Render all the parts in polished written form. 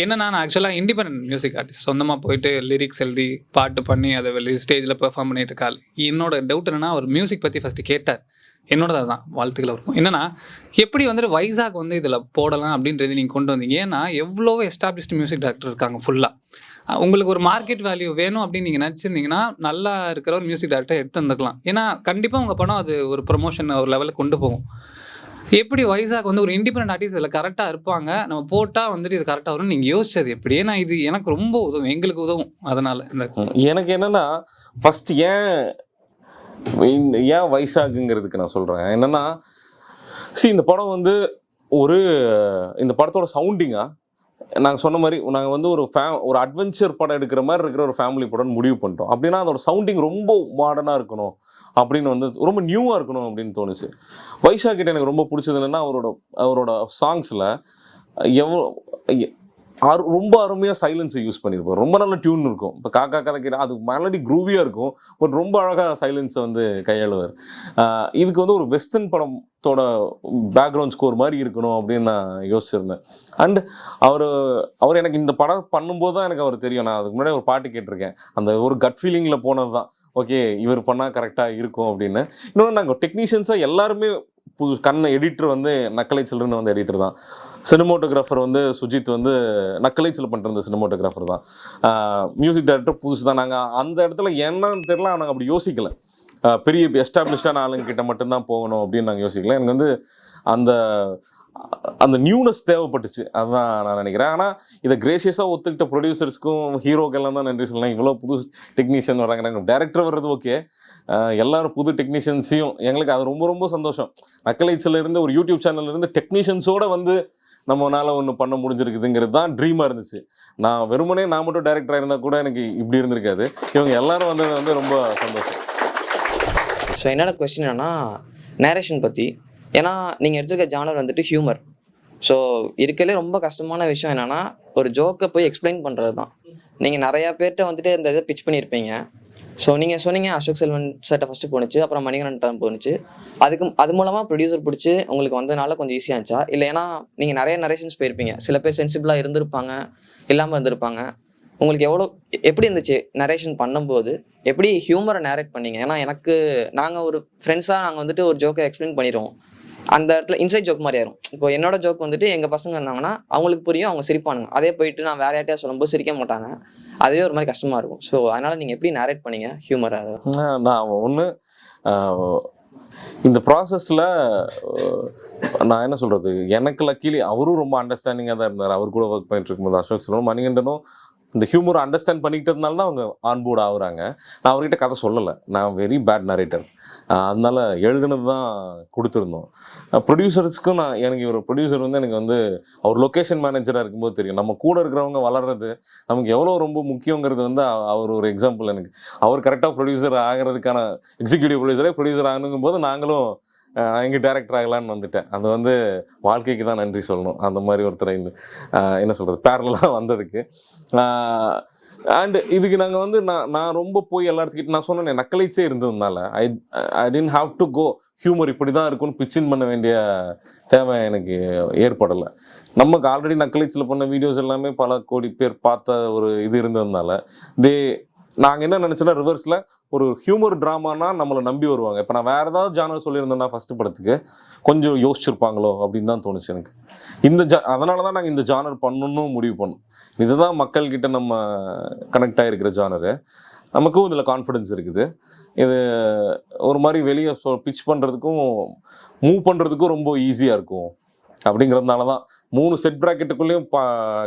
என்னன்னா, நான் ஆக்சுவலாக இண்டிபெண்டன்ட் மியூசிக் ஆர்டிஸ்ட். சொந்தமாக போயிட்டு லிரிக்ஸ் எழுதி பாட்டு பண்ணி அதை வெளியே ஸ்டேஜில் பெர்ஃபார்ம் பண்ணிட்டு இருக்காள். என்னோட டவுட் என்னன்னா, அவர் மியூசிக் பற்றி ஃபஸ்ட்டு கேட்டார். என்னோடது அதுதான் வாழ்த்துக்கள் இருக்கும். என்னன்னா, எப்படி வந்துட்டு வைசாக் வந்து இதில் போடலாம் அப்படின்றது நீங்கள் கொண்டு வந்தீங்க. ஏன்னா எவ்வளோ எஸ்டாப்ளிஷ்டு மியூசிக் டைரக்டர் இருக்காங்க ஃபுல்லாக. உங்களுக்கு ஒரு மார்க்கெட் வேல்யூ வேணும் அப்படின்னு நீங்கள் நினச்சிருந்தீங்கன்னா, நல்லா இருக்கிற ஒரு மியூசிக் டைரக்டர் எடுத்து வந்துக்கலாம். ஏன்னா கண்டிப்பாக உங்கள் படம் அது ஒரு ப்ரொமோஷன் ஒரு லெவலுக்கு கொண்டு போகும். எப்படி வைசாக் வந்து ஒரு இண்டிபெண்டன்ட் ஆர்டிஸ்ட் இதில் கரெக்டாக இருப்பாங்க, நம்ம போட்டால் வந்துட்டு இது கரெக்டாக வரும்னு நீங்கள் யோசிச்சது எப்படி? ஏன்னா இது எனக்கு ரொம்ப உதவும், எங்களுக்கு உதவும். அதனால் எனக்கு என்னென்னா, ஃபஸ்ட்டு ஏன் வைசாக்குங்கிறதுக்கு நான் சொல்கிறேன். என்னென்னா, இந்த படம் வந்து இந்த படத்தோட சவுண்டிங்காக நாங்கள் சொன்ன மாதிரி நாங்கள் வந்து ஒரு அட்வென்ச்சர் படம் எடுக்கிற மாதிரி இருக்கிற ஒரு ஃபேமிலி படம்னு முடிவு பண்ணிட்டோம். அப்படின்னா அதோட சவுண்டிங் ரொம்ப மாடர்னாக இருக்கணும் அப்படின்னு வந்து ரொம்ப நியூவாக இருக்கணும் அப்படின்னு தோணுச்சு. வைசாக் கிட்ட எனக்கு ரொம்ப பிடிச்சது என்னென்னா, அவரோட சாங்ஸில் ரொம்ப அருமையாக சைலன்ஸை யூஸ் பண்ணியிருப்பார். ரொம்ப நல்ல டியூன் இருக்கும். இப்போ காக்கா கதைக்கிற அது மெலடி க்ரூவியாக இருக்கும், பட் ரொம்ப அழகாக சைலன்ஸை வந்து கையாளுவார். இதுக்கு வந்து ஒரு வெஸ்டர்ன் படத்தோட பேக்ரவுண்ட் ஸ்கோர் மாதிரி இருக்கணும் அப்படின்னு நான் யோசிச்சிருந்தேன். அண்ட் அவர் எனக்கு இந்த படம் பண்ணும்போது தான் எனக்கு அவர் தெரியும். நான் அதுக்கு முன்னாடி ஒரு பாட்டு கேட்டிருக்கேன். அந்த ஒரு கட் ஃபீலிங்கில் போனது தான், ஓகே இவர் பண்ணால் கரெக்டாக இருக்கும் அப்படின்னு. இன்னொன்று நாங்கள் டெக்னீஷியன்ஸாக எல்லாருமே எடிட்டர் வந்து நக்கலைச்சிலிருந்து வந்து எடிட்டர் தான். சினிமோட்டோகிராஃபர் வந்து சுஜித் வந்து நக்கலைச்சில் பண்ணுற சினிமோட்டோகிராஃபர் தான். மியூசிக் டைரக்டர் புதுசு தான். நாங்கள் அந்த இடத்துல என்னன்னு தெரியல, நாங்கள் அப்படி யோசிக்கலை. பெரிய எஸ்டாப்ளிஷ்டான ஆளுங்கிட்ட மட்டும்தான் போகணும் அப்படின்னு நாங்கள் யோசிக்கல. எனக்கு வந்து அந்த நியூனஸ் தேவைப்பட்டுச்சு, அதுதான் நான் நினைக்கிறேன். ஆனால் இதை கிரேசியஸாக ஒத்துக்கிட்ட ப்ரொடியூசர்ஸ்க்கும் ஹீரோக்கெல்லாம் தான் நன்றி சொல்லலாம். இவ்வளோ புது டெக்னீஷியன் வராங்க. நாங்கள் டேரக்டர் வர்றது ஓகே, எல்லாரும் புது டெக்னீஷியன்ஸையும் எங்களுக்கு அது ரொம்ப ரொம்ப சந்தோஷம். நக்கலைட்ஸில் இருந்து ஒரு யூடியூப் சேனல்ல இருந்து டெக்னீஷியன்ஸோடு வந்து நம்மளால் ஒன்று பண்ண முடிஞ்சிருக்குதுங்கிறது தான் ட்ரீமாக இருந்துச்சு. நான் மட்டும் டேரக்டராக இருந்தால் கூட எனக்கு இப்படி இருந்திருக்காது. இவங்க எல்லாரும் வந்தது வந்து ரொம்ப சந்தோஷம். ஸோ என்னோட கொஸ்டின் என்னன்னா, நேரேஷன் பற்றி. ஏன்னா நீங்கள் எடுத்துருக்க ஜானர் வந்துட்டு ஹியூமர். ஸோ இருக்கலே ரொம்ப கஷ்டமான விஷயம் என்னென்னா, ஒரு ஜோக்கை போய் எக்ஸ்பிளைன் பண்ணுறது தான். நீங்கள் நிறையா பேர்கிட்ட வந்துட்டு இந்த இதை பிச் பண்ணியிருப்பீங்க. ஸோ நீங்கள் சொன்னீங்க அசோக் செல்வன் சட்டை ஃபஸ்ட்டு போணுச்சு, அப்புறம் மணிகண்டன் போணுச்சு. அது மூலமாக ப்ரொடியூசர் பிடிச்சி உங்களுக்கு வந்ததுனால கொஞ்சம் ஈஸியாக இருந்துச்சா? இல்லை ஏன்னா நீங்கள் நிறைய நரேஷன்ஸ் போயிருப்பீங்க, சில பேர் சென்சிபிளாக இருந்திருப்பாங்க, இல்லாமல் இருந்திருப்பாங்க. உங்களுக்கு எப்படி இருந்துச்சு நரேஷன் பண்ணும்போது? எப்படி ஹியூமரை நேரேட் பண்ணீங்க? ஏன்னா நாங்கள் ஒரு ஃப்ரெண்ட்ஸாக நாங்கள் வந்துட்டு ஒரு ஜோக்கை எக்ஸ்பிளைன் பண்ணிடுவோம், அந்த இடத்துல இன்சைட் ஜோக் மாதிரி ஆயிரும். இப்போ என்னோட ஜோக் வந்துட்டு எங்கள் பசங்க இருந்தாங்கன்னா அவங்களுக்கு புரியும், அவங்க சிரிப்பானுங்க. அதே போயிட்டு நான் வேற யார்ட்டையா சொல்லும்போது சிரிக்க மாட்டாங்க, அதுவே ஒரு மாதிரி கஷ்டமாக இருக்கும். ஸோ அதனால் நீங்கள் எப்படி நேரேட் பண்ணீங்க ஹியூமரை? நான் இந்த ப்ராசஸில் நான் என்ன சொல்கிறது, எனக்கு லக்கிலி அவரும் ரொம்ப அண்டர்ஸ்டாண்டிங்காக தான் இருந்தார். அவர் கூட ஒர்க் பண்ணிட்டு இருக்கும்போது அசோக் செல்வன் மணிகண்டனும் இந்த ஹியூமரை அண்டர்ஸ்டாண்ட் பண்ணிக்கிட்டதுனால தான் அவங்க ஆன்போர்டு ஆகுறாங்க. நான் அவர்கிட்ட கதை சொல்லலை, நான் வெரி பேட் நரேட்டர். அதனால எழுதுனது தான் கொடுத்துருந்தோம். ப்ரொடியூசர்ஸ்க்கும் எனக்கு ஒரு ப்ரொடியூசர் வந்து எனக்கு வந்து அவர் லொக்கேஷன் மேனேஜராக இருக்கும்போது தெரியும், நம்ம கூட இருக்கிறவங்க வளர்றது நமக்கு எவ்வளோ ரொம்ப முக்கியங்கிறது வந்து அவர் ஒரு எக்ஸாம்பிள். எனக்கு அவர் கரெக்டாக ப்ரொடியூசர் ஆகிறதுக்கான எக்ஸிக்யூட்டிவ் ப்ரொடியூசர் ஆகணுங்கும் போது நாங்களும் எங்கள் டேரக்டர் ஆகலான்னு வந்துட்டேன். அது வந்து வாழ்க்கைக்கு தான் நன்றி சொல்லணும், அந்த மாதிரி ஒருத்தரை என்ன சொல்கிறது பேரலாக வந்ததுக்கு. அண்ட் இதுக்கு நாங்கள் வந்து நான் ரொம்ப போய் எல்லாத்துக்கிட்ட நான் சொன்னேன், நக்கலைட்ஸே இருந்ததுனால I didn't have to go humour இப்படி தான் இருக்குன்னு பிச்சின் பண்ண வேண்டிய தேவை எனக்கு ஏற்படலை. நமக்கு ஆல்ரெடி நக்கலைட்ஸில் பண்ண வீடியோஸ் எல்லாமே பல கோடி பேர் பார்த்த ஒரு இது இருந்ததுனால நாங்கள் என்ன நினச்சோன்னா, ரிவர்ஸில் ஒரு ஹியூமர் ட்ராமானா நம்மளை நம்பி வருவாங்க. இப்போ நான் வேறு ஏதாவது ஜானர் சொல்லியிருந்தேன்னா ஃபஸ்ட்டு படத்துக்கு கொஞ்சம் யோசிச்சிருப்பாங்களோ அப்படின்னு தான் தோணுச்சு எனக்கு. அதனால தான் நாங்கள் இந்த ஜானர் பண்ணணுன்னு முடிவு பண்ணோம். இதுதான் மக்கள்கிட்ட நம்ம கனெக்ட் ஆகிருக்கிற ஜானரு, நமக்கும் இதில் கான்ஃபிடென்ஸ் இருக்குது. இது ஒரு மாதிரி வெளியே பிச் பண்ணுறதுக்கும் மூவ் பண்ணுறதுக்கும் ரொம்ப ஈஸியாக இருக்கும் அப்படிங்கிறதுனால தான் 3 செட் ப்ராக்கெட்டுக்குள்ளேயும்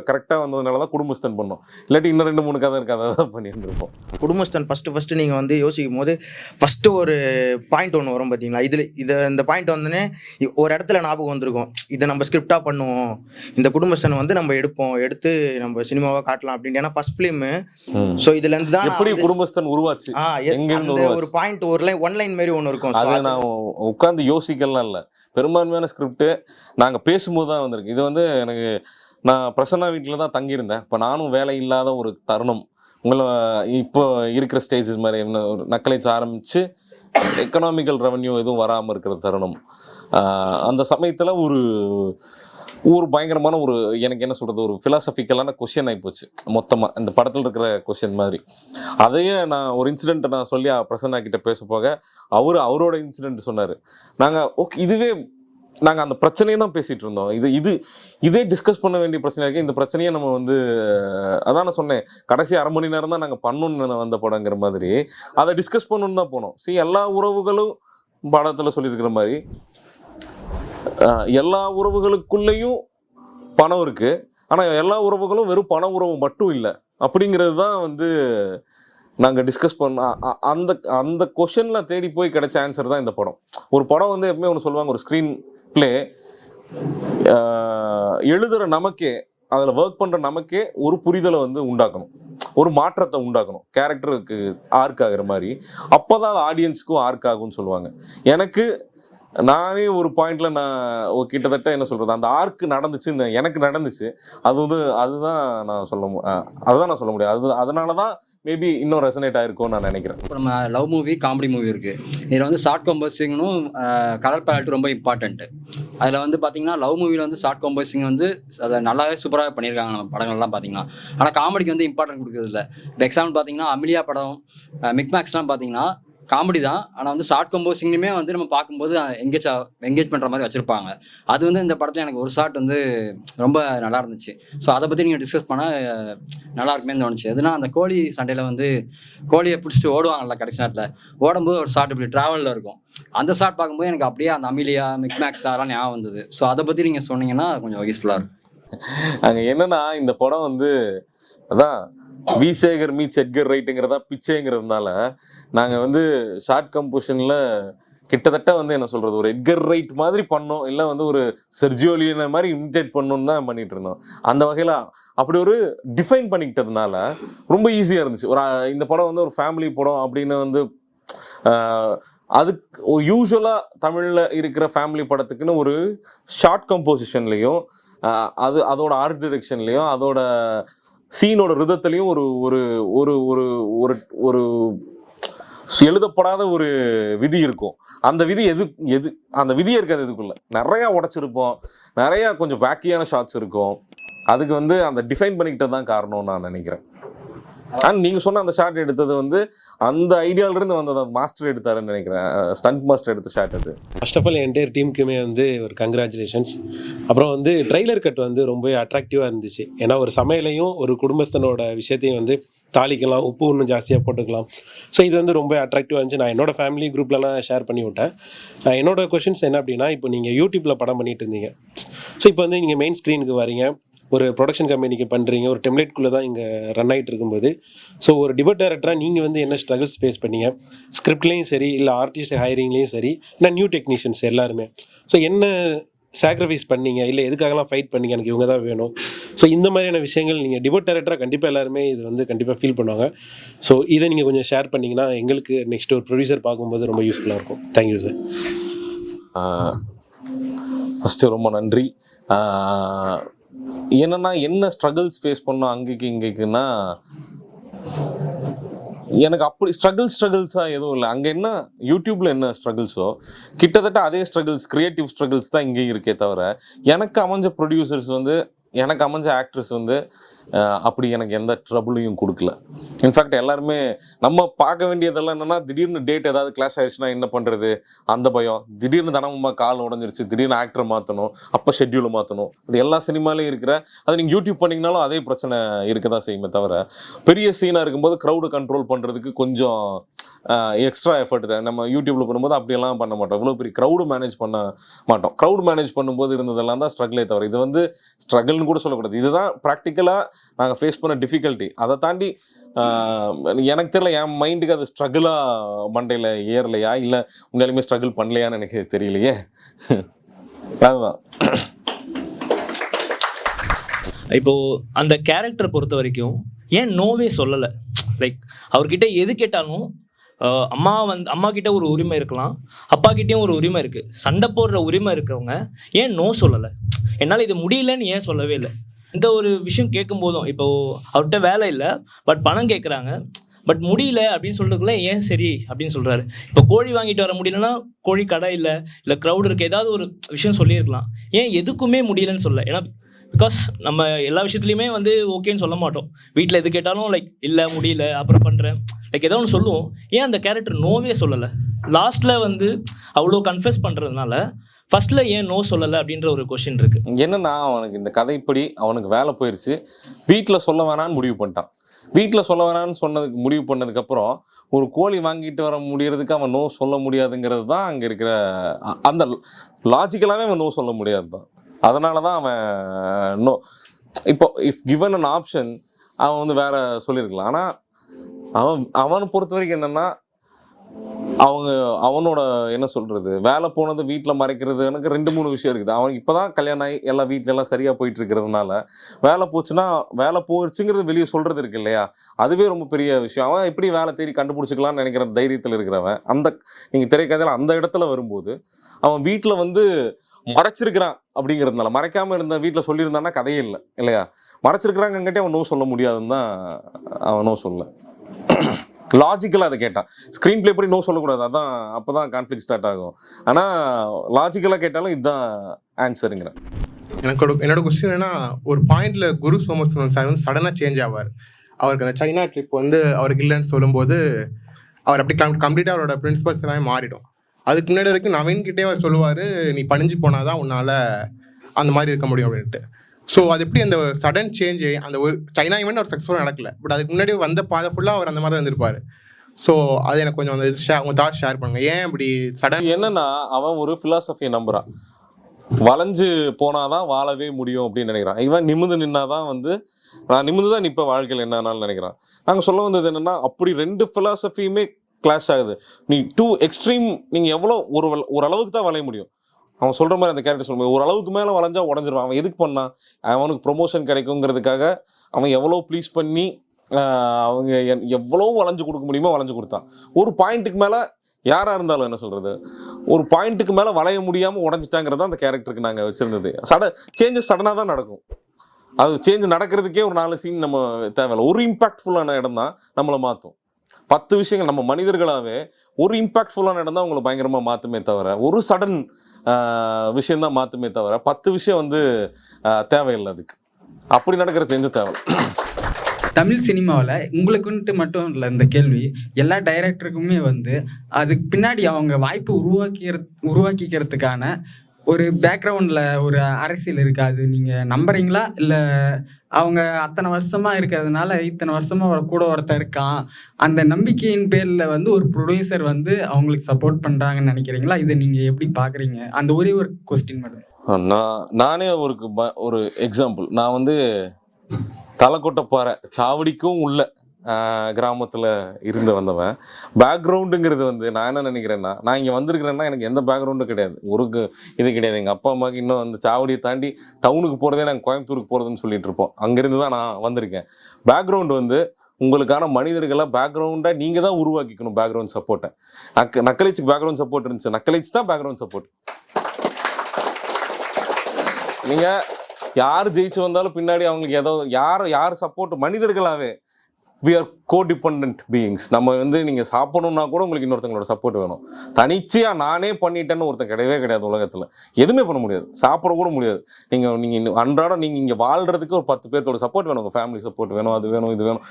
கரெக்டாக வந்ததுனால தான் குடும்பஸ்தன் பண்ணோம். இல்லாட்டி இன்னும் 2-3 கதை இருக்காது, அதை தான் பண்ணியிருந்துருப்போம். குடும்பஸ்தன் ஃபஸ்ட்டு நீங்கள் வந்து யோசிக்கும் போது ஃபஸ்ட்டு ஒரு பாயிண்ட் ஒன்று வரும் பார்த்தீங்களா? இந்த பாயிண்ட் வந்தோடனே ஒரு இடத்துல ஞாபகம் வந்திருக்கும், இதை நம்ம ஸ்கிரிப்டாக பண்ணுவோம், இந்த குடும்பஸ்தன் வந்து நம்ம எடுத்து நம்ம சினிமாவாக காட்டலாம் அப்படின்னு. ஏன்னா ஃபர்ஸ்ட் ஃபிலிமு. ஸோ இதுலேருந்து தான் எப்படி குடும்பஸ்தன் உருவாச்சு, ஒரு பாயிண்ட் ஒன் லைன் மாதிரி ஒன்று இருக்கும். அதை நான் உட்காந்து யோசிக்கலாம் இல்லை, பெரும்பான்மையான ஸ்கிரிப்ட் நாங்கள் பேசும்போது தான் வந்திருக்கு. இது வந்து நான் பிரசன்னா வீட்டில் தான் தங்கியிருந்தேன். இப்போ நானும் வேலை இல்லாத ஒரு தருணம், இப்போ இருக்கிற ஸ்டேஜஸ் மாதிரி நக்கலைட்ஸ் ஆரம்பித்து எக்கனாமிக்கல் ரெவன்யூ எதுவும் வராமல் இருக்கிற தருணம். அந்த சமயத்தில் ஒரு பயங்கரமான எனக்கு என்ன சொல்கிறது, ஒரு ஃபிலாசபிக்கலான கொஷின் ஆகிப்போச்சு மொத்தமாக இந்த படத்தில் இருக்கிற கொஷின் மாதிரி. அதையே நான் ஒரு இன்சிடெண்ட்டை நான் சொல்லி பிரசன்னா கிட்ட பேச போக அவரோட இன்சிடெண்ட் சொன்னார். நாங்கள் அந்த பிரச்சனையை தான் பேசிகிட்டு இருந்தோம். இதே டிஸ்கஸ் பண்ண வேண்டிய பிரச்சனை இருக்குது. இந்த பிரச்சனையை நம்ம அதான் நான் சொன்னேன், கடைசி அரை மணி நேரம் தான் நாங்கள் பண்ணணும்னு வந்த படங்கிற மாதிரி அதை டிஸ்கஸ் பண்ணணுன்னு தான் போனோம். எல்லா உறவுகளும் படத்தில் சொல்லியிருக்கிற மாதிரி எல்லா உறவுகளுக்குள்ளேயும் பணம் இருக்குது, ஆனால் எல்லா உறவுகளும் வெறும் பண உறவு மட்டும் இல்லை அப்படிங்கிறது தான் நாங்கள் டிஸ்கஸ் பண்ண அந்த கொஷனில் தேடி போய் கிடைச்ச ஆன்சர் தான் இந்த படம். ஒரு படம் எப்பவுமே ஒன்று சொல்லுவாங்க, ஒரு ஸ்க்ரீன் பிளே எழுதுகிற நமக்கே, அதில் ஒர்க் பண்ணுற நமக்கே ஒரு புரிதலை உண்டாக்கணும், ஒரு மாற்றத்தை உண்டாக்கணும், கேரக்டருக்கு ஆர்க் ஆகிற மாதிரி. அப்போ தான் அது ஆடியன்ஸுக்கும் ஆர்க் ஆகும்னு சொல்லுவாங்க. நானே ஒரு பாயிண்ட்ல நான் கிட்டத்தட்ட என்ன சொல்றது, அந்த ஆர்க் எனக்கு நடந்துச்சு. அதுதான் நான் சொல்ல முடியும். அதனால தான் மேபி இன்னும் ரெசனேட் ஆயிருக்கும்னு நான் நினைக்கிறேன். இப்போ நம்ம லவ் மூவி, காமெடி மூவி இருக்குது. இதில் ஷார்ட் கம்போசிங்னும் கலர் பேலட் ரொம்ப இம்பார்ட்டன்ட்டு. அதில் பார்த்தீங்கன்னா லவ் மூவியில் ஷார்ட் கம்போசிங் அதை நல்லாவே சூப்பராக பண்ணியிருக்காங்க நம்ம படங்கள்லாம் பார்த்தீங்கன்னா. ஆனால் காமெடிக்கு இம்பார்ட்டன்ட் கொடுக்குறதில்ல. இப்போ எக்ஸாம்பிள் பார்த்தீங்கன்னா அமிலியா படம், மிக்மேக்ஸ்லாம் பார்த்தீங்கன்னா காமெடி தான், ஆனால் ஷார்ட் கம்போசிங்னுமே நம்ம பார்க்கும்போது எங்கேஜ் பண்ணுற மாதிரி வச்சுருப்பாங்க. அது இந்த படத்தில் எனக்கு ஒரு ஷார்ட் ரொம்ப நல்லா இருந்துச்சு. ஸோ அதை பற்றி நீங்கள் டிஸ்கஸ் பண்ணால் நல்லா இருக்குமே தோணுச்சு. எதுனா அந்த கோழி சண்டையில் கோழியை பிடிச்சிட்டு ஓடுவாங்கல்ல, கடைசி நேரத்தில் ஓடும்போது ஒரு ஷார்ட் இப்படி ட்ராவலில் இருக்கும். அந்த ஷார்ட் பார்க்கும்போது எனக்கு அப்படியே அந்த அமிலியா, மிக்மேக்ஸ் அதெல்லாம் ஞாபகம் வந்தது. ஸோ அதை பற்றி நீங்கள் சொன்னீங்கன்னா கொஞ்சம் யூஸ்ஃபுல்லாக இருக்கும். அங்கே என்னன்னா, இந்த படம் அதான் வி சேகர் மீட்ஸ் எட்கர் ரைட்டுங்கிறதா பிச்சைங்கிறதுனால நாங்கள் ஷார்ட் கம்போசிஷனில் கிட்டத்தட்ட என்ன சொல்கிறது, ஒரு எட்கர் ரைட் மாதிரி பண்ணோம், இல்லை ஒரு செர்ஜியோலியனை மாதிரி இமிட்டேட் பண்ணணும்னு தான் பண்ணிகிட்டு இருந்தோம். அந்த வகையில் அப்படி ஒரு டிஃபைன் பண்ணிக்கிட்டதுனால ரொம்ப ஈஸியாக இருந்துச்சு. இந்த படம் ஒரு ஃபேமிலி படம் அப்படின்னு அதுக்கு யூஸ்வலாக தமிழில் இருக்கிற ஃபேமிலி படத்துக்குன்னு ஒரு ஷார்ட் கம்போசிஷன்லேயும் அதோட ஆர்ட் டிரெக்ஷன்லேயும் அதோட சீனோட ரிதத்துலேயும் ஒரு ஒரு ஒரு ஒரு ஒரு எழுதப்படாத ஒரு விதி இருக்கும். அந்த விதி அந்த விதியே இருக்காது. இதுக்குள்ள நிறையா உடைச்சிருப்போம், நிறையா கொஞ்சம் வேக்கியான ஷாட்ஸ் இருக்கும். அதுக்கு அந்த டிஃபைன் பண்ணிக்கிட்டது தான் காரணம்னு நான் நினைக்கிறேன். அண்ட் நீங்கள் சொன்ன அந்த ஷாட் எடுத்தது அந்த ஐடியாவிலிருந்து வந்தது மாஸ்டர் எடுத்தாருன்னு நினைக்கிறேன். ஸ்டண்ட் மாஸ்டர் எடுத்த ஷாட் அது. ஃபர்ஸ்ட் ஆஃப் ஆல் என்டையர் டீமுக்குமே ஒரு கங்க்ராச்சுலேஷன்ஸ். அப்புறம் ட்ரைலர் கட் ரொம்ப அட்ராக்டிவாக இருந்துச்சு. ஏன்னா ஒரு சமையலையும் ஒரு குடும்பஸ்தனோட விஷயத்தையும் தாளிக்கலாம், உப்பு இன்னும் ஜாஸ்தியாக போட்டுக்கலாம். ஸோ இது ரொம்ப அட்ராக்டிவாக இருந்துச்சு. நான் என்னோட ஃபேமிலி குரூப்லலாம் ஷேர் பண்ணி விட்டேன். என்னோட கொஷின்ஸ் என்ன அப்படின்னா, இப்போ நீங்கள் யூடியூப்பில் படம் பண்ணிட்டு இருந்தீங்க. ஸோ இப்போ நீங்கள் மெயின் ஸ்க்ரீனுக்கு வரீங்க, ஒரு ப்ரொடக்ஷன் கம்பெனிக்கு பண்ணுறீங்க, ஒரு டெம்ப்ளேட்குள்ளே தான் இங்கே ரன் ஆகிட்டு இருக்கும்போது, ஸோ ஒரு டிபேட் டைரக்டராக நீங்கள் என்ன ஸ்ட்ரகிள்ஸ் ஃபேஸ் பண்ணீங்க, ஸ்கிரிப்ட்லேயும் சரி, இல்லை ஆர்டிஸ்ட் ஹையரிங்லேயும் சரி, இல்லை நியூ டெக்னீஷியன்ஸ் எல்லாருமே. ஸோ என்ன சாக்ரிஃபைஸ் பண்ணீங்க, இல்லை எதுக்காகலாம் ஃபைட் பண்ணீங்க, எனக்கு இவங்க தான் வேணும். ஸோ இந்த மாதிரியான விஷயங்கள் நீங்கள் டிபேட் டைரக்டராக கண்டிப்பாக எல்லாருமே இது கண்டிப்பாக ஃபீல் பண்ணுவாங்க. ஸோ இதை நீங்கள் கொஞ்சம் ஷேர் பண்ணிங்கன்னா எங்களுக்கு நெக்ஸ்ட் ஒரு ப்ரொடியூசர் பார்க்கும்போது ரொம்ப யூஸ்ஃபுல்லாக இருக்கும். Thank you sir. ஃபஸ்ட்டு ரொம்ப நன்றி. என்னன்னா என்ன ஸ்ட்ரகிள்ஸ் ஃபேஸ் பண்ணோம் அங்கேக்கு இங்கேக்குன்னா, எனக்கு அப்படி ஸ்ட்ரகிள்ஸாக எதுவும் இல்லை. அங்கே என்ன யூடியூப்பில் என்ன ஸ்ட்ரகிள்ஸோ கிட்டத்தட்ட அதே ஸ்ட்ரகிள்ஸ், கிரியேட்டிவ் ஸ்ட்ரகிள்ஸ் தான் இங்கேயும் இருக்கே தவிர, எனக்கு அமைஞ்ச ப்ரொடியூசர்ஸ் எனக்கு அமைஞ்ச ஆக்ட்ரஸ் அப்படி எனக்கு எந்த ட்ரபுளையும் கொடுக்கல. இன்ஃபேக்ட் எல்லாருமே நம்ம பார்க்க வேண்டியதெல்லாம் என்னென்னா, திடீர்னு டேட் ஏதாவது கிளாஷ் ஆயிடுச்சுன்னா என்ன பண்ணுறது, அந்த பயம். திடீர்னு தினமும் கால் உடஞ்சிருச்சு, திடீர்னு ஆக்டரை மாற்றணும், அப்போ ஷெட்யூலை மாற்றணும். அது எல்லா சினிமாலையும் இருக்கிற, அது நீங்கள் யூடியூப் பண்ணிங்கனாலும் அதே பிரச்சனை இருக்க தான் செய்யுமே தவிர, பெரிய சீனாக இருக்கும்போது க்ரௌடு கண்ட்ரோல் பண்ணுறதுக்கு கொஞ்சம் எக்ஸ்ட்ரா எஃபர்ட் தான். நம்ம யூடியூப்பில் பண்ணும்போது அப்படியெல்லாம் பண்ண மாட்டோம், இவ்வளோ பெரிய க்ரௌடு மேனேஜ் பண்ண மாட்டோம். க்ரௌடு மேனேஜ் பண்ணும்போது இருந்ததெல்லாம் தான் ஸ்ட்ரகிளே தவிர, இது ஸ்ட்ரகிள்னு கூட சொல்லக்கூடாது. இதுதான் ப்ராக்டிக்கலாக நாங்கள் ஃபேஸ் பண்ண டிஃபிகல்ட்டி. அதை தாண்டி எனக்கு தெரியல, என் மைண்டுக்கு அது ஸ்ட்ரகிளாக மண்டையில் ஏறலையா, இல்லை உண்மையிலுமே ஸ்ட்ரகிள் பண்ணலையான்னு எனக்கு தெரியலையே. அதுதான். இப்போது அந்த கேரக்டரை பொறுத்த வரைக்கும் ஏன் நோவே சொல்லலை? லைக் அவர்கிட்ட எது கேட்டாலும் அம்மா கிட்ட ஒரு உரிமை இருக்கலாம், அப்பா கிட்டேயும் ஒரு உரிமை இருக்குது. சண்டை போடுற உரிமை இருக்கிறவங்க ஏன் நோ சொல்லலை? என்னால் இது முடியலன்னு ஏன் சொல்லவே இல்லை? இந்த ஒரு விஷயம் கேட்கும் போதும், இப்போது அவர்கிட்ட வேலை இல்லை, பட் பணம் கேட்குறாங்க, பட் முடியல அப்படின்னு சொல்றதுக்குள்ள ஏன் சரி அப்படின்னு சொல்றாரு. இப்போ கோழி வாங்கிட்டு வர முடியலன்னா கோழி கடை இல்லை க்ரௌட் இருக்கு, ஏதாவது ஒரு விஷயம் சொல்லியிருக்கலாம். ஏன் எதுக்குமே முடியலன்னு சொல்ல? ஏன்னா பிகாஸ் நம்ம எல்லா விஷயத்துலையுமே வந்து ஓகேன்னு சொல்ல மாட்டோம். வீட்டில் எது கேட்டாலும் லைக் இல்லை முடியல அப்புறம் பண்ணுறேன் லைக் ஏதோ ஒன்று சொல்லுவோம். ஏன் அந்த கேரக்டர் நோவே சொல்லலை? லாஸ்ட்டில் வந்து அவ்வளோ கன்ஃபெஸ் பண்ணுறதுனால ஃபர்ஸ்ட்ல ஏன் நோ சொல்லலை அப்படின்ற ஒரு கொஸ்டின் இருக்கு. என்னன்னா அவனுக்கு இந்த கதைப்படி அவனுக்கு வேலை போயிடுச்சு, வீட்டில் சொல்ல வேணான்னு முடிவு பண்ணிட்டான். வீட்டில் சொல்ல வேணான்னு முடிவு பண்ணதுக்கப்புறம் ஒரு கோழி வாங்கிட்டு வர முடியறதுக்கு அவன் நோ சொல்ல முடியாதுங்கிறது தான் அங்கே இருக்கிற அந்த லாஜிக்கலாகவே அவன் நோ சொல்ல முடியாது தான். அதனால தான் அவன் நோ. இப்போ இஃப் கிவன் அன் ஆப்ஷன் அவன் வந்து வேற சொல்லியிருக்கலாம். ஆனால் அவனை பொறுத்த வரைக்கும் என்னன்னா அவனோட என்ன சொல்றது, வேலை போனது வீட்டில் மறைக்கிறது எனக்கு 2-3 விஷயம் இருக்குது. அவனுக்கு இப்போதான் கல்யாணம் ஆகி எல்லா வீட்டில எல்லாம் சரியா போயிட்டு இருக்கிறதுனால வேலை போச்சுன்னா வேலை போயிடுச்சுங்கிறது வெளியே சொல்றது இருக்கு இல்லையா, அதுவே ரொம்ப பெரிய விஷயம். அவன் எப்படி வேலை தேடி கண்டுபிடிச்சிக்கலாம்னு நினைக்கிற தைரியத்தில் இருக்கிறவன் அந்த நீங்க திரைக்கதையில அந்த இடத்துல வரும்போது அவன் வீட்டில் வந்து மறைச்சிருக்கிறான் அப்படிங்கிறதுனால, மறைக்காம இருந்த வீட்டில் சொல்லியிருந்தான்னா கதையே இல்லை இல்லையா, மறைச்சிருக்கிறாங்கங்கிட்டே அவன் நோ சொல்ல முடியாதுன்னு தான் அவன் நோ சொல்ல. லாஜிக்கலாக அதை கேட்டான். ஸ்க்ரீன் பிளே படி நோ சொல்லக்கூடாது, அதான் அப்போ தான் கான்ஃப்ளிக் ஸ்டார்ட் ஆகும். ஆனால் லாஜிக்கலாக கேட்டாலும் இதுதான் ஆன்சருங்கிறேன். என்னோட கொஸ்டின் என்னன்னா, ஒரு பாயிண்ட்ல குரு சோமசுந்தரம் சார் வந்து சடனாக சேஞ்ச் ஆவார். அவருக்கு அந்த சைனா ட்ரிப் வந்து அவருக்கு இல்லைன்னு சொல்லும்போது அவர் அப்படி கம்ப்ளீட்டாக அவரோட பிரின்சிபல்ஸ் எல்லாமே மாறிடும். அதுக்கு முன்னாடி வரைக்கும் நவீன்கிட்டே அவர் சொல்லுவார், நீ பணிஞ்சு போனாதான் உன்னால் அந்த மாதிரி இருக்க முடியும் அப்படின்ட்டு. ஸோ அது எப்படி அந்த சடன் சேஞ்ச், அந்த ஒரு சைனா ஈவெண்ட் அவர் சக்ஸஸ்ஃபுல்லாக நடக்கல, பட் அதுக்கு முன்னாடி வந்த பாதை ஃபுல்லாக அவர் அந்த மாதிரி தான் இருந்திருப்பார். ஸோ அது எனக்கு கொஞ்சம் அந்த உங்கள் தாட் ஷேர் பண்ணுங்க, ஏன் இப்படி சடன்? என்னன்னா அவன் ஒரு ஃபிலாசபியை நம்புறான், வளைஞ்சு போனாதான் வாழவே முடியும் அப்படின்னு நினைக்கிறான். இவன் நிமிந்து நின்னாதான் வந்து நான் நிமிந்து தான் நிற்ப வாழ்க்கையில் என்னன்னாலும் நினைக்கிறான். நாங்கள் சொல்ல வந்தது என்னன்னா, அப்படி 2 ஃபிலாசபியுமே கிளாஷ் ஆகுது. நீ டூ எக்ஸ்ட்ரீம், நீங்கள் எவ்வளோ ஒரு அளவுக்கு தான் வளைய முடியும். அவன் சொல்கிற மாதிரி அந்த கேரக்டர் சொல்லும்போது ஒரு அளவுக்கு மேலே வளைஞ்சா உடஞ்சிருவான். அவன் எதுக்கு பண்ணான்? அவனுக்கு ப்ரொமோஷன் கிடைக்குங்கிறதுக்காக அவன் எவ்வளோ ப்ளீஸ் பண்ணி அவங்க எவ்வளோ வளைஞ்சு கொடுக்க முடியுமோ வளைஞ்சு கொடுத்தான். ஒரு பாயிண்ட்டுக்கு மேலே யாராக இருந்தாலும் என்ன சொல்கிறது, ஒரு பாயிண்ட்டுக்கு மேலே வளைய முடியாமல் உடஞ்சிட்டாங்கிறது அந்த கேரக்டருக்கு நாங்கள் வச்சுருந்தது. சேஞ்சஸ் சடனாக தான் நடக்கும். அது சேஞ்ச் நடக்கிறதுக்கே ஒரு 4 சீன் நம்ம தேவையில்லை. ஒரு இம்பாக்ட்ஃபுல்லான இடம் தான் நம்மளை மாற்றும். 10 விஷயங்கள் நம்ம மனிதர்களாகவே ஒரு இம்பாக்ட்ஃபுல்லான இடம் தான் உங்களை பயங்கரமாக மாற்றுமே தவிர, ஒரு சடன் விஷயந்தான் மாற்றுமே தவிர 10 விஷயம் வந்து தேவையில்லை. அதுக்கு அப்படி நடக்கிற சேஞ்சு தேவை. தமிழ் சினிமாவில் உங்களுக்குன்ட்டு மட்டும் இல்லை இந்த கேள்வி, எல்லா டைரக்டருக்குமே வந்து அதுக்கு பின்னாடி அவங்க வாய்ப்பு உருவாக்கிக்கிறதுக்கான ஒரு பேக்ரவுண்டில் ஒரு அரசியல் இருக்காது. நீங்கள் நம்புறீங்களா? இல்லை அவங்க அத்தனை வருஷமாக இருக்கிறதுனால இத்தனை வருஷமாக கூட ஒருத்தர் இருக்கான், அந்த நம்பிக்கையின் பேரில் வந்து ஒரு ப்ரொடியூசர் வந்து அவங்களுக்கு சப்போர்ட் பண்ணுறாங்கன்னு நினைக்கிறீங்களா? இதை நீங்கள் எப்படி பார்க்குறீங்க? அந்த ஒரே ஒரு கொஸ்டின் மட்டும். நானே ஒரு எக்ஸாம்பிள், நான் வந்து தலைக்கொட்டப்பாறை சாவடிக்கும் உள்ள கிராமத்தில் இருந்து வந்தவன். பேக்ரவுண்டுங்கிறது வந்து நான் என்ன நினைக்கிறேன்னா, நான் இங்கே வந்திருக்கிறேன்னா எனக்கு எந்த பேக்ரவுண்டும் கிடையாது, ஒரு இது கிடையாது. எங்கள் அப்பா அம்மாவுக்கு இன்னும் அந்த சாவடியை தாண்டி டவுனுக்கு போகிறதே நாங்கள் கோயம்புத்தூருக்கு போகிறதுன்னு சொல்லிட்டு இருப்போம். அங்கேருந்து தான் நான் வந்திருக்கேன். பேக்ரவுண்டு வந்து உங்களுக்கான மனிதர்களை பேக்ரவுண்டாக நீங்கள் தான் உருவாக்கிக்கணும். பேக்ரவுண்ட் சப்போர்ட்டை நக்கலைச்சுக்கு பேக்ரவுண்ட் சப்போர்ட் இருந்துச்சு, நக்கலைச்சு தான் பேக்ரவுண்ட் சப்போர்ட். நீங்கள் யார் ஜெயிச்சு வந்தாலும் பின்னாடி அவங்களுக்கு ஏதோ யார் support, மனிதர்களாகவே we are co-dependent beings. நம்ம வந்து நீங்கள் சாப்பிடணும்னா கூட உங்களுக்கு இன்னொருத்தங்களோட சப்போர்ட் வேணும். தனிச்சையாக நானே பண்ணிட்டேன்னு ஒருத்தன் கிடையவே கிடையாது உலகத்தில். எதுவுமே பண்ண முடியாது, சாப்பிட கூட முடியாது. நீங்கள் அன்றாடம் நீங்கள் இங்கே வாழ்கிறதுக்கு ஒரு 10 பேர்த்தோட சப்போர்ட் வேணும். உங்கள் ஃபேமிலி சப்போர்ட் வேணும், அது வேணும், இது வேணும்.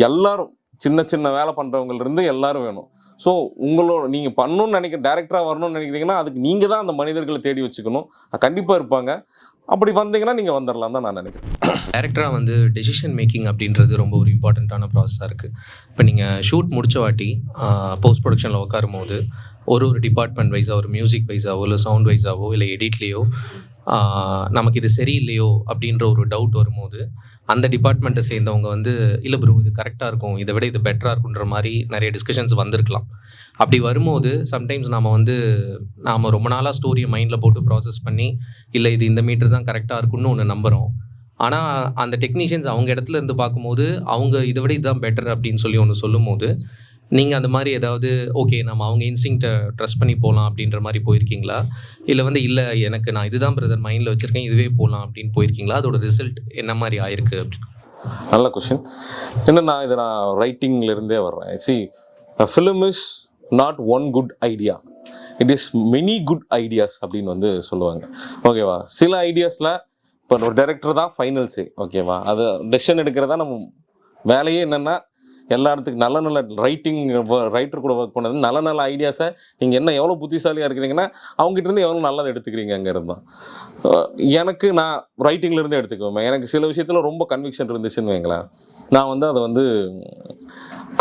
எல்லாரும் சின்ன வேலை பண்ணுறவங்கலேருந்து எல்லாரும் வேணும். ஸோ நீங்கள் பண்ணணும்னு டேரக்டராக வரணும்னு நினைக்கிறீங்கன்னா அதுக்கு நீங்கள் தான் அந்த மனிதர்களை தேடி வச்சுக்கணும். கண்டிப்பாக இருப்பாங்க. அப்படி வந்தீங்கன்னா நீங்கள் வந்துடலாம் தான் நான் நினைக்கிறேன். டேரக்டராக வந்து டெசிஷன் மேக்கிங் அப்படின்றது ரொம்ப ஒரு இம்பார்ட்டண்ட்டான ப்ராசஸாக இருக்குது. இப்போ நீங்கள் ஷூட் முடிச்ச வாட்டி போஸ்ட் ப்ரொடக்ஷனில் உட்காரும் போது ஒரு டிபார்ட்மெண்ட் வைஸாக, ஒரு மியூசிக் வைஸாவோ இல்லை சவுண்ட் வைஸாவோ இல்லை எடிட்லேயோ நமக்கு இது சரியில்லையோ அப்படின்ற ஒரு டவுட் வரும்போது அந்த டிபார்ட்மெண்ட்டை சேர்ந்தவங்க வந்து இல்லை ப்ரோ இது கரெக்டாக இருக்கும், இதை விட இது பெட்டராக இருக்குன்ற மாதிரி நிறைய டிஸ்கஷன்ஸ் வந்திருக்கலாம். அப்படி வரும்போது சம்டைம்ஸ் நாம் ரொம்ப நாளாக ஸ்டோரியை மைண்டில் போட்டு ப்ராசஸ் பண்ணி இல்லை இது இந்த மீட்டர் தான் கரெக்டாக இருக்குன்னு ஒன்று நம்புகிறோம். ஆனால் அந்த டெக்னீஷியன்ஸ் அவங்க இடத்துல இருந்து பார்க்கும்போது அவங்க இதை விட இதுதான் பெட்டர் அப்படின்னு சொல்லி ஒன்று சொல்லும் போது நீங்கள் அந்த மாதிரி ஏதாவது ஓகே நம்ம அவங்க இன்ஸ்டிங்க்டை ட்ரஸ்ட் பண்ணி போகலாம் அப்படின்ற மாதிரி போயிருக்கீங்களா? இல்லை வந்து இல்லை எனக்கு நான் இதுதான் பிரதர் மைண்டில் வச்சுருக்கேன் இதுவே போகலாம் அப்படின்னு போயிருக்கீங்களா? அதோட ரிசல்ட் என்ன மாதிரி ஆயிருக்கு அப்படின்னு? நல்ல கொஷின். என்னன்னா இதை நான் ரைட்டிங்லேருந்தே வர்றேன். Film is not one good idea, it is many good ideas அப்படின்னு வந்து சொல்லுவாங்க. ஓகேவா? சில ஐடியாஸில் இப்போ ஒரு டைரக்டர் தான் ஃபைனல்ஸே. ஓகேவா? அது டெசிஷன் எடுக்கிறதா நம்ம வேலையே. என்னென்னா எல்லா இடத்துக்கு நல்ல நல்ல ரைட்டர் கூட ஒர்க் பண்ணது, நல்ல நல்ல ஐடியாஸை நீங்கள் என்ன எவ்வளோ புத்திசாலியாக இருக்கிறீங்கன்னா அவங்ககிட்டருந்து எவ்வளோ நல்லதை எடுத்துக்கிறீங்கிறது தான். எனக்கு நான் ரைட்டிங்லேருந்தே எடுத்துக்குவேன். எனக்கு சில விஷயத்தில் ரொம்ப கன்விக்ஷன் இருந்துச்சுன்னு வைங்களேன், நான் வந்து அதை வந்து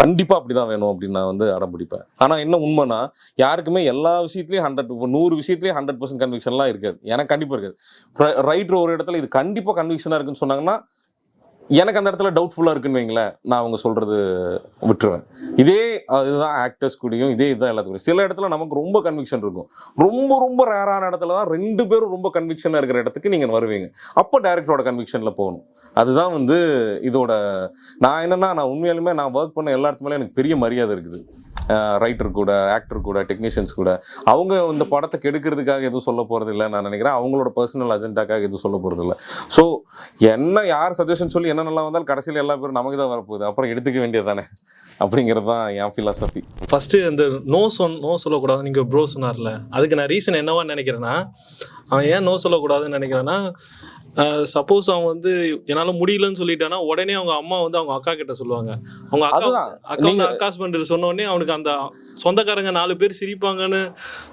கண்டிப்பாக அப்படி தான் வேணும் அப்படின்னு நான் வந்து அடம் பிடிப்பேன். ஆனால் என்ன உண்மைனா யாருக்குமே எல்லா விஷயத்துலையும் 100 விஷயத்துலேயும் 100% கன்விக்ஷன்லாம் இருக்காது. எனக்கு கண்டிப்பாக இருக்காது. ரைட்டர் ஒரு இடத்துல இது கண்டிப்பாக கன்விக்ஷனாக இருக்குன்னு சொன்னாங்கன்னா எனக்கு அந்த இடத்துல டவுட்ஃபுல்லாக இருக்குன்னு வைங்களேன், நான் அவங்க சொல்கிறது விட்டுருவேன். இதுதான் ஆக்டர்ஸ் கூடயும் இதுதான் எல்லாத்துக்கும். சில இடத்துல நமக்கு ரொம்ப கன்விக்ஷன் இருக்கும். ரொம்ப ரொம்ப ரேரான இடத்துல தான் 2 பேரும் ரொம்ப கன்விக்ஷனாக இருக்கிற இடத்துக்கு நீங்கள் வருவீங்க. அப்போ டைரக்டரோட கன்விக்ஷனில் போகணும். அதுதான் வந்து இதோட நான் என்னென்னா, நான் உண்மையாலுமே நான் ஒர்க் பண்ண எல்லாத்து மேலே எனக்கு பெரிய மரியாதை இருக்குது. ரைட்டர் கூட, ஆக்டர் கூட, டெக்னீஷியன்ஸ் கூட. அவங்க இந்த படத்தை கெடுக்கிறதுக்காக எதுவும் சொல்ல போகிறது இல்லை நான் நினைக்கிறேன். அவங்களோட பர்சனல் அஜெண்டாக்காக எதுவும் சொல்ல போகிறது இல்லை. ஸோ என்ன யார் சஜஷன் சொல்லி என்ன நல்லா வந்தாலும் கடைசியில் எல்லா பேரும் நமக்கு தான் வரப்போகுது, அப்புறம் எடுத்துக்க வேண்டியது தானே அப்படிங்கிறது தான் என் ஃபிலாசபி. ஃபஸ்ட்டு அந்த நோ சொல்லக்கூடாது நீங்கள் ப்ரோ சொன்னார்ல, அதுக்கு நான் ரீசன் என்னவான்னு நினைக்கிறேன்னா, அவன் ஏன் நோ சொல்லக்கூடாதுன்னு நினைக்கிறேன்னா, சப்போஸ் அவன் வந்து என்னால் முடியலன்னு சொல்லிட்டானா உடனே அவங்க அம்மா வந்து அவங்க அக்கா கிட்ட சொல்லுவாங்க. அவங்க அக்கா ஹஸ்பண்ட் சொன்ன உடனே அவனுக்கு அந்த சொந்தக்காரங்க 4 பேர் சிரிப்பாங்கன்னு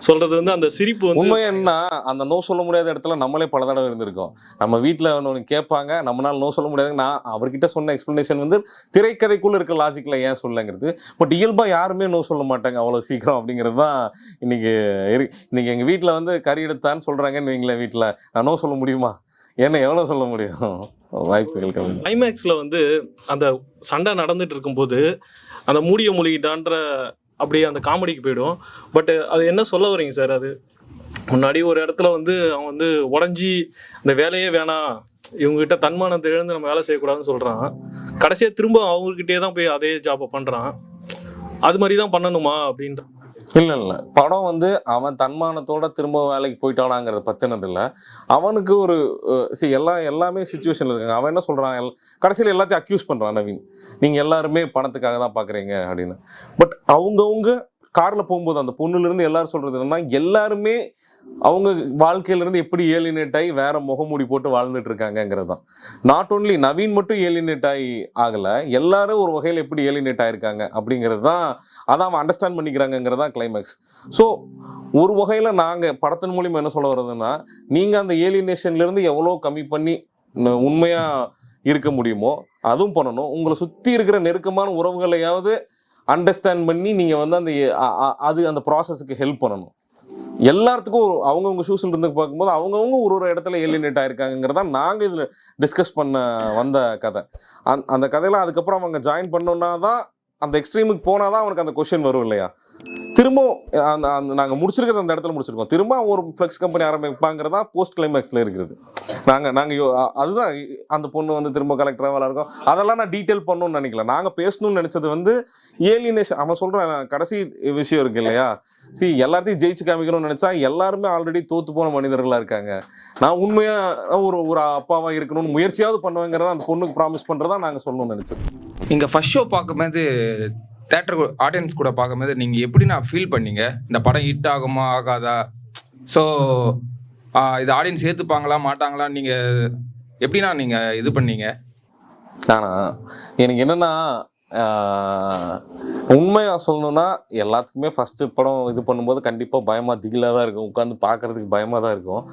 சொல்றது வந்து அந்த சிரிப்பு வந்து உண்மை. என்ன அந்த நோ சொல்ல முடியாத இடத்துல நம்மளே பல தடவை இருந்திருக்கோம். நம்ம வீட்டில் ஒன்று கேட்பாங்க, நம்மளால நோ சொல்ல முடியாது. நான் அவர்கிட்ட சொன்ன எக்ஸ்பிளனேஷன் வந்து திரைக்கதைக்குள்ள இருக்க லாஜிக்கில் ஏன் சொல்லுங்கிறது. பட் இயல்பாக யாருமே நோ சொல்ல மாட்டாங்க அவ்வளோ சீக்கிரம் அப்படிங்கிறது தான் இன்னைக்கு எங்கள் வீட்டில் வந்து கறி எடுத்தான்னு சொல்கிறாங்கன்னு வைங்களேன், வீட்டில் நான் நோ சொல்ல முடியுமா? ஏன்னா எவ்வளோ சொல்ல முடியும்? வாய்ப்புகள் கம்மி. ஐமேக்ஸில் வந்து அந்த சண்டை நடந்துட்டு இருக்கும்போது அந்த மூடிய மொழிகிட்டான்ற அப்படியே அந்த காமெடிக்கு போயிடும். பட் அது என்ன சொல்ல வரீங்க சார்? அது முன்னாடி ஒரு இடத்துல வந்து அவன் வந்து உடஞ்சி இந்த வேலையே வேணாம், இவங்ககிட்ட தன்மானத்தை எழுந்து நம்ம வேலை செய்யக்கூடாதுன்னு சொல்கிறான். கடைசியாக திரும்ப அவங்ககிட்டே தான் போய் அதே ஜாப்பை பண்ணுறான். அது மாதிரி தான் பண்ணணுமா அப்படின்ற? இல்லை, படம் வந்து அவன் தன்மானத்தோட திரும்ப வேலைக்கு போயிட்டானாங்கிறத பற்றினது இல்லை. அவனுக்கு ஒரு எல்லாமே சுச்சுவேஷனில் இருக்காங்க. அவன் என்ன சொல்கிறான், கடைசியில் எல்லாத்தையும் அக்யூஸ் பண்ணுறான் நவீன், நீங்கள் எல்லாருமே பணத்துக்காக தான் பார்க்குறீங்க அப்படின்னு. பட் அவங்கவுங்க காரில் போகும்போது அந்த பொண்ணுலேருந்து எல்லாரும் சொல்கிறது என்னன்னா, எல்லாருமே அவங்க வாழ்க்கையிலேருந்து எப்படி ஏலினேட் ஆகி வேற முகமூடி போட்டு வாழ்ந்துட்டு இருக்காங்கிறது தான். நாட் ஓன்லி நவீன் மட்டும் ஏலினேட் ஆகி ஆகலை, எல்லாரும் ஒரு வகையில் எப்படி ஏலினேட் ஆகிருக்காங்க அப்படிங்கிறது தான். அதான் அவன் அண்டர்ஸ்டாண்ட் பண்ணிக்கிறாங்கிறது தான் கிளைமேக்ஸ். ஸோ ஒரு வகையில் நாங்கள் படத்தின் மூலிமா என்ன சொல்ல வர்றதுன்னா, நீங்கள் அந்த ஏலினேஷன்லேருந்து எவ்வளோ கம்மி பண்ணி உண்மையாக இருக்க முடியுமோ அதுவும் பண்ணணும். உங்களை சுற்றி இருக்கிற நெருக்கமான உறவுகளையாவது அண்டர்ஸ்டாண்ட் பண்ணி நீங்கள் வந்து அந்த ப்ராசஸுக்கு ஹெல்ப் பண்ணணும். எல்லாத்துக்கும் அவங்கவுங்க ஷூஸில் இருந்து பார்க்கும்போது அவங்கவுங்க ஒரு இடத்துல ஏலினேட் ஆயிருக்காங்கிறதா நாங்கள் இதில் டிஸ்கஸ் பண்ண வந்த கதை. அந்த கதையில் அதுக்கப்புறம் அவங்க ஜாயின் பண்ணோன்னா தான், அந்த எக்ஸ்ட்ரீமுக்கு போனால் தான் அவனுக்கு அந்த கொஷின் வரும் இல்லையா. திரும்ப நாங்கள் முடிச்சிருக்கிறது அந்த இடத்துல முடிச்சிருக்கோம். திரும்ப ஒரு ஃப்ளெக்ஸ் கம்பெனி ஆரம்பிப்பாங்கிறதா போஸ்ட் கிளைமேக்ஸில் இருக்கிறது. நாங்கள் அதுதான் அந்த பொண்ணு வந்து திரும்ப கலெக்டராக வேலை இருக்கும். அதெல்லாம் நான் டீட்டெயில் பண்ணணும்னு நினைக்கல. நாங்கள் பேசணும்னு நினச்சது வந்து ஏலினேஷன். அவன் சொல்கிறேன் கடைசி விஷயம் இருக்கு இல்லையா, எல்லாத்தையும் ஜெயிச்சு காமிக்கணும்னு நினச்சா எல்லாருமே ஆல்ரெடி தோற்று போன மனிதர்களாக இருக்காங்க. நான் உண்மையாக ஒரு அப்பாவாக இருக்கணும்னு முயற்சியாவது பண்ணுவேங்கிறத அந்த பொண்ணுக்கு ப்ராமிஸ் பண்ணுறதா நாங்கள் சொல்லணும்னு நினச்சது. நீங்கள் ஃபர்ஸ்ட் ஷோ பார்க்கும்போது தேட்டர் ஆடியன்ஸ் கூட பார்க்கும்போது நீங்கள் எப்படி நான் ஃபீல் பண்ணீங்க? இந்த படம் ஹிட் ஆகுமா ஆகாதா? ஸோ இது ஆடியன்ஸ் ஏற்றுப்பாங்களா மாட்டாங்களா? நீங்கள் எப்படின்னா நீங்கள் இது பண்ணீங்க? ஆனால் எனக்கு என்னென்னா, உண்மையாக சொல்லணும்னா எல்லாத்துக்குமே ஃபஸ்ட்டு படம் இது பண்ணும்போது கண்டிப்பாக பயமாக திகிலாக தான் இருக்கும், உட்காந்து பார்க்குறதுக்கு பயமாக தான் இருக்கும்.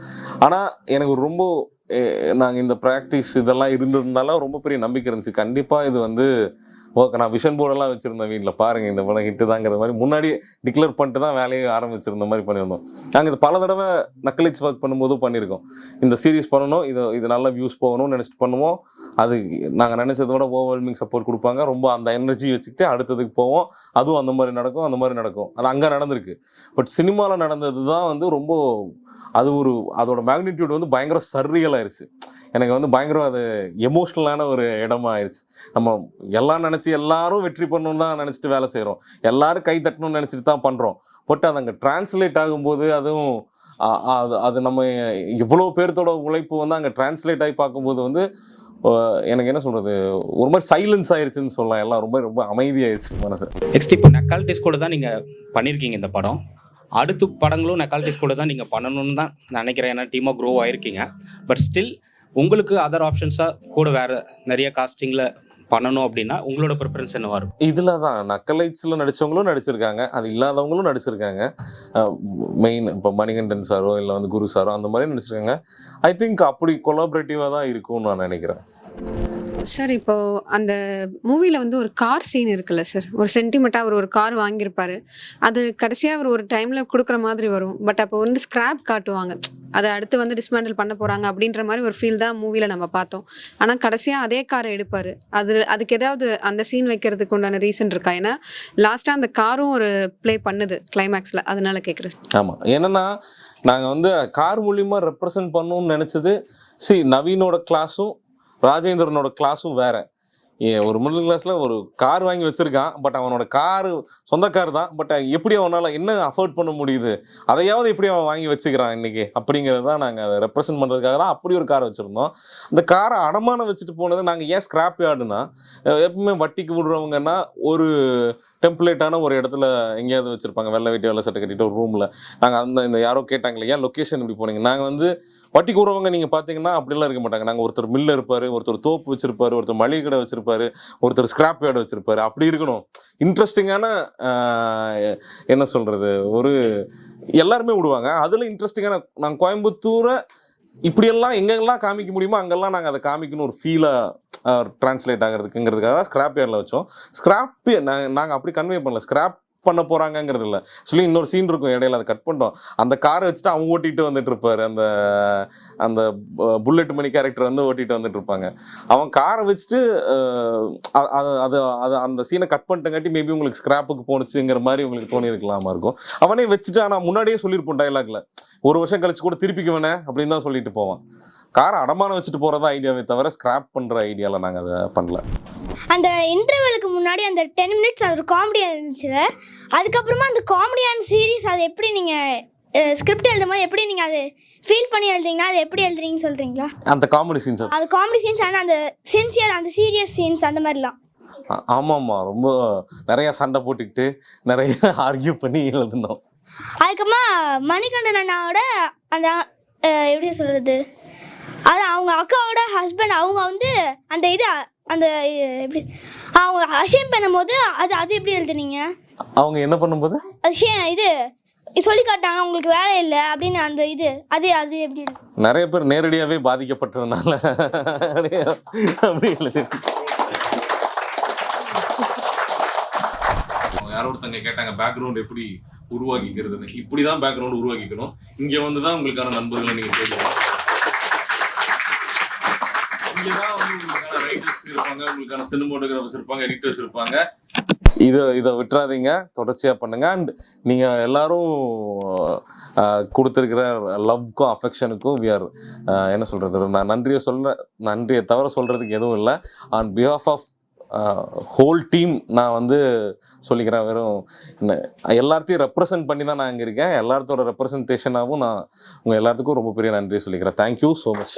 ஆனால் எனக்கு ரொம்ப நாங்கள் இந்த ப்ராக்டிஸ் இதெல்லாம் இருந்திருந்தாலும் ரொம்ப பெரிய நம்பிக்கை இருந்துச்சு. கண்டிப்பாக இது வந்து ஓகே. நான் விஷன் போர்டெல்லாம் வச்சுருந்தேன் வீட்டில், பாருங்கள் இந்த படம் ஹிட்டு தாங்கிற மாதிரி முன்னாடி டிக்ளேர் பண்ணிட்டு தான் வேலையை ஆரம்பிச்சிருந்த மாதிரி பண்ணியிருந்தோம். நாங்கள் இது பல தடவை நக்கலிக்ஸ் ஒர்க் பண்ணும்போதும் பண்ணியிருக்கோம். இந்த சீரீஸ் பண்ணணும், இது நல்ல வியூஸ் போகணும்னு நினச்சிட்டு பண்ணுவோம். அது நாங்கள் நினச்சதை விட ஓவர்வெல்மிங் சப்போர்ட் கொடுப்பாங்க. ரொம்ப அந்த எனர்ஜி வச்சுக்கிட்டு அடுத்ததுக்கு போவோம். அதுவும் அந்த மாதிரி நடக்கும். அது அங்கே நடந்திருக்கு. பட் சினிமாவில் நடந்தது தான் வந்து ரொம்ப அதோட மேக்னிடியூட் வந்து பயங்கர சர்ரியல் ஆயிடுச்சு. எனக்கு வந்து பயங்கரம் அது எமோஷ்னலான ஒரு இடமா ஆயிடுச்சு. நம்ம எல்லாம் நினச்சி எல்லாரும் வெற்றி பண்ணணும்னு தான் நினச்சிட்டு வேலை செய்கிறோம், எல்லாரும் கை தட்டணும்னு நினச்சிட்டு தான் பண்ணுறோம். பட் அது அங்கே டிரான்ஸ்லேட் ஆகும்போது அதுவும் அது நம்ம எவ்வளோ பேர்த்தோட உழைப்பு வந்து அங்கே டிரான்ஸ்லேட் ஆகி பார்க்கும்போது வந்து எனக்கு என்ன சொல்கிறது, ஒரு மாதிரி சைலன்ஸ் ஆயிடுச்சுன்னு சொல்லலாம். எல்லாம் ரொம்ப ரொம்ப அமைதியாயிடுச்சு மனசு. நெக்ஸ்ட் இப்போ நெக்காலிட்டிஸ் கூட தான் நீங்கள் பண்ணியிருக்கீங்க இந்த படம். அடுத்த படங்களும் நெக்காலிட்டிஸ் கூட தான் நீங்கள் பண்ணணும்னு தான் நினைக்கிறேன். ஏன்னா டீமாக க்ரோ ஆயிருக்கீங்க. பட் ஸ்டில் உங்களுக்கு அதர் ஆப்ஷன்ஸாக கூட வேறு நிறைய காஸ்டிங்கில் பண்ணணும் அப்படின்னா உங்களோட ப்ரிஃபரன்ஸ் என்னவா இருக்கும்? இதில் தான் நக்கலைட்ஸில் நடித்தவங்களும் நடிச்சிருக்காங்க, அது இல்லாதவங்களும் நடிச்சிருக்காங்க. மெயின் இப்போ மணிகண்டன் சாரோ இல்லை வந்து குரு சாரோ அந்த மாதிரி நடிச்சிருக்காங்க. ஐ திங்க் அப்படி கொலாபரேட்டிவாக தான் இருக்கும்னு நான் நினைக்கிறேன். சார் இப்போ அந்த மூவியில் வந்து ஒரு கார் சீன் இருக்குல்ல சார், ஒரு சென்டிமெண்ட்டாக அவர் ஒரு கார் வாங்கியிருப்பாரு, அது கடைசியாக அவர் ஒரு டைமில் கொடுக்குற மாதிரி வரும். பட் அப்போ வந்து ஸ்க்ராப் காட்டுவாங்க, அதை அடுத்து வந்து டிஸ்மேண்டில் பண்ண போகிறாங்க அப்படின்ற மாதிரி ஒரு ஃபீல் தான் மூவியில் நம்ம பார்த்தோம். ஆனால் கடைசியாக அதே காரை எடுப்பார். அதுக்கு ஏதாவது அந்த சீன் வைக்கிறதுக்கு உண்டான ரீசன் இருக்கா? ஏன்னா லாஸ்ட்டாக அந்த காரும் ஒரு ப்ளே பண்ணுது கிளைமேக்ஸில், அதனால கேட்குறேன். ஆமாம், என்னென்னா நாங்கள் வந்து கார் மூலியமாக ரெப்ரசன்ட் பண்ணணும்னு நினச்சது, நவீனோட கிளாஸும் ராஜேந்திரனோட கிளாஸும் வேற. ஒரு மிடில் கிளாஸில் ஒரு கார் வாங்கி வச்சுருக்கான், பட் அவனோட காரு சொந்த கார் தான், பட் எப்படி அவனால் என்ன அஃபோர்ட் பண்ண முடியுது, அதையாவது எப்படி அவன் வாங்கி வச்சுக்கிறான் இன்றைக்கி அப்படிங்கிறது தான் நாங்கள் அதை ரெப்ரசென்ட் பண்ணுறதுக்காக தான் அப்படி ஒரு காரை வச்சுருந்தோம். அந்த காரை அடமானம் வச்சுட்டு போனது நாங்கள் ஏன் ஸ்கிராப் யார்டுனா, எப்பவுமே வட்டிக்கு விடுறவங்கன்னா ஒரு டெம்ப்ளேட்டான ஒரு இடத்துல எங்கேயாவது வச்சுருப்பாங்க, வெள்ளை வேட்டி வெள்ளை சட்டை கட்டிட்டு ஒரு ரூமில். நாங்கள் இந்த யாரோ கேட்டாங்களே ஏன் லொக்கேஷன் இப்படி போனீங்க, நாங்கள் வந்து வட்டி கூறவங்க நீங்கள் பார்த்தீங்கன்னா அப்படிலாம் இருக்க மாட்டாங்க. நாங்கள் ஒருத்தர் மில்ல இருப்பார், ஒருத்தர் தோப்பு வச்சிருப்பாரு, ஒருத்தர் மளிகை கடை வச்சிருப்பாரு, ஒருத்தர் ஸ்கிராப் யார்டு வச்சிருப்பாரு. அப்படி இருக்கணும். இன்ட்ரெஸ்டிங்கான என்ன சொல்கிறது, ஒரு எல்லாருமே விடுவாங்க. அதில் இன்ட்ரெஸ்டிங்கான நாங்கள் கோயம்புத்தூரை இப்படியெல்லாம் எங்கெல்லாம் காமிக்க முடியுமோ அங்கெல்லாம் நாங்கள் அதை காமிக்கணும், ஒரு ஃபீலாக ட்ரான்ஸ்லேட் ஆகிறதுக்குங்கிறதுக்காக தான் ஸ்கிராப் யார்டில் வச்சோம். ஸ்கிராப் நாங்கள் அப்படி கன்வே பண்ணல, ஸ்கிராப் பண்ண போகிறாங்கங்கிறது இல்லை. சொல்லி இன்னொரு சீன் இருக்கும் இடையில, அதை கட் பண்ணிட்டோம். அந்த காரை வச்சுட்டு அவங்க ஓட்டிகிட்டு வந்துட்டு இருப்பார், அந்த புல்லட் மணி கேரக்டர் வந்து ஓட்டிகிட்டு வந்துட்டு இருப்பாங்க. அவன் காரை வச்சுட்டு அது அந்த சீனை கட் பண்ணிட்டங்காட்டி மேபி உங்களுக்கு ஸ்கிராப்புக்கு போணுச்சுங்கிற மாதிரி உங்களுக்கு தோணி இருக்கலாமா இருக்கும். அவனே வச்சுட்டு ஆனால் முன்னாடியே சொல்லியிருப்போம் டைலாக்ல, ஒரு வருஷம் கழிச்சு கூட திருப்பிக்குவேனே அப்படின்னு தான் சொல்லிட்டு போவான். காரை அடமானம் வச்சுட்டு போகிறதா ஐடியாவே தவிர ஸ்கிராப் பண்ணுற ஐடியாவில் நாங்கள் அதை பண்ணல. அந்த இன்டர்வெலுக்கு முன்னாடி அந்த 10 மினிட்ஸ் அது ஒரு காமெடியாக இருந்துச்சு. அதுக்கப்புறமா அந்த காமெடியான சீரீஸ் அது எப்படி நீங்கள் ஸ்கிரிப்ட் எழுதும் போது எப்படி நீங்கள் அதை ஃபீல் பண்ணி எழுதுறீங்கன்னா அது எப்படி எழுதுறீங்கன்னு சொல்கிறீங்களா? அந்த காமெடி சீன்ஸ், அது காமெடி சீன்ஸ், ஆனால் அந்த சின்சியர் அந்த சீரியஸ் சீன்ஸ் அந்த மாதிரிலாம். ஆமாம்மா, ரொம்ப நிறையா சண்டை போட்டுக்கிட்டு நிறைய ஆர்கியூ பண்ணி எழுதணும். அதுக்கப்புறமா மணிகண்டன் அண்ணாவோட அந்த எப்படி சொல்கிறது, அது அவங்க அக்காவோட ஹஸ்பண்ட், அவங்க வந்து அந்த அந்த எப்படி அவங்க அஷேம் பண்ணும்போது அது எப்படி எழுதுனீங்க? அவங்க என்ன பண்ணும்போது இது சொல்லி காட்டாங்க உங்களுக்கு வேலை இல்லை அப்படின்னு அந்த அது எப்படி? நிறைய பேர் நேரடியாகவே பாதிக்கப்பட்டதுனால அப்படி எழுது. யாரோ ஒருத்தங்க கேட்டாங்க பேக்ரவுண்ட் எப்படி உருவாக்கிக்கிறதுன்னு. இப்படிதான் பேக்ரவுண்ட் உருவாக்கிக்கணும். இங்கே வந்து தான் உங்களுக்கான நண்பர்களை நீங்கள் கேட்கணும். இங்கே தான் வந்து உங்களுக்கான ரைட்டர்ஸ் இருப்பாங்க, உங்களுக்கான சினிமோட்டோகிராஃபர்ஸ் இருப்பாங்க, எடிட்டர்ஸ் இருப்பாங்க. இதை விட்டுறாதீங்க, தொடர்ச்சியாக பண்ணுங்க. அண்ட் நீங்கள் எல்லாரும் கொடுத்துருக்கிற லவ்க்கும் அஃபெக்ஷனுக்கும் என்ன சொல்கிறது, நான் நன்றியை தவிர சொல்கிறதுக்கு எதுவும் இல்லை. On behalf of whole team நான் வந்து சொல்லிக்கிறேன். வெறும் எல்லாத்தையும் ரெப்ரசன்ட் பண்ணி தான் நான் இங்கே இருக்கேன். எல்லாத்தோட ரெப்ரசன்டேஷனாகவும் நான் உங்கள் எல்லாத்துக்கும் ரொம்ப பெரிய நன்றி சொல்லிக்கிறேன். Thank you so much.